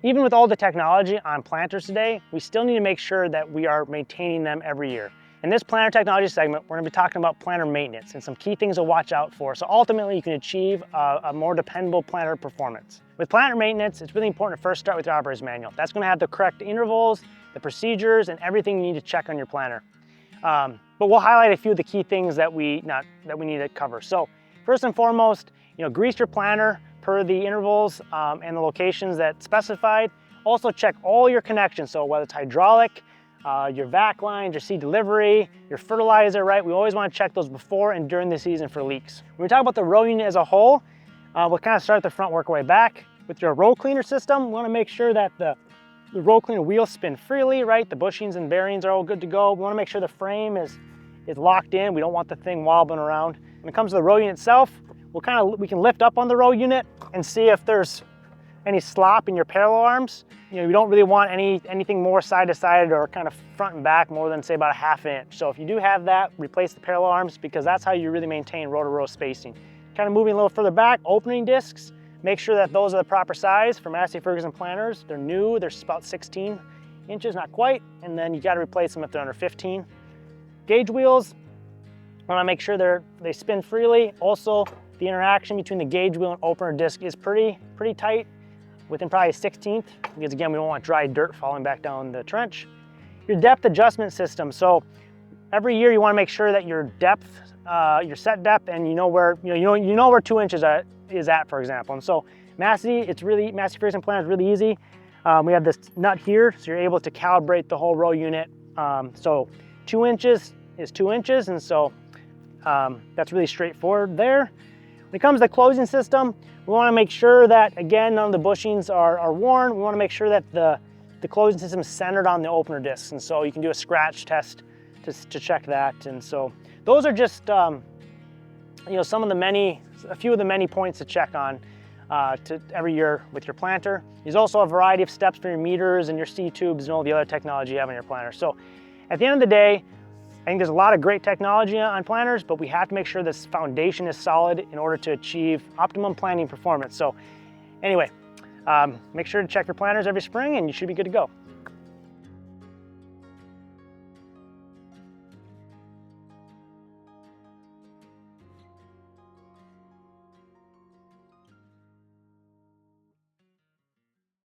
Even with all the technology on planters today, we still need to make sure that we are maintaining them every year. In this planter technology segment, we're going to be talking about planter maintenance and some key things to watch out for, so ultimately you can achieve a more dependable planter performance. With planter maintenance, it's really important to first start with your operator's manual. That's going to have the correct intervals, the procedures, and everything you need to check on your planter. But we'll highlight a few of the key things that we need to cover. So first and foremost, grease your planter per the intervals and the locations that specified. Also check all your connections, so whether it's hydraulic, your vac lines, your seed delivery, your fertilizer, right? We always want to check those before and during the season for leaks. When we talk about the row unit as a whole, we'll kind of start at the front, work our way back. With your row cleaner system, we want to make sure that the row cleaner wheels spin freely, right? The bushings and bearings are all good to go. We want to make sure the frame is locked in. We don't want the thing wobbling around. When it comes to the row unit itself, we can lift up on the row unit and see if there's any slop in your parallel arms. You don't really want anything more side to side or kind of front and back more than say about a ½ inch. So if you do have that, replace the parallel arms, because that's how you really maintain row to row spacing. Kind of moving a little further back, opening discs, make sure that those are the proper size for Massey Ferguson planters. They're new, they're about 16 inches, not quite, and then you got to replace them if they're under 15. Gauge wheels, want to make sure they spin freely. Also, the interaction between the gauge wheel and opener disc is pretty tight, within probably a 1/16, because again, we don't want dry dirt falling back down the trench. Your depth adjustment system. So every year you want to make sure that your depth, your set depth, and you know where 2 inches is at, for example. And so Massey Ferguson planter is really easy. We have this nut here, so you're able to calibrate the whole row unit. So 2 inches is 2 inches, and so that's really straightforward there. When it comes to the closing system, we want to make sure that, again, none of the bushings are worn. We want to make sure that the closing system is centered on the opener discs, and so you can do a scratch test to check that. And so those are just a few of the many points to check on every year with your planter. There's also a variety of steps for your meters and your C-tubes and all the other technology you have on your planter. So at the end of the day, I think there's a lot of great technology on planters, but we have to make sure this foundation is solid in order to achieve optimum planting performance. So anyway, make sure to check your planters every spring and you should be good to go.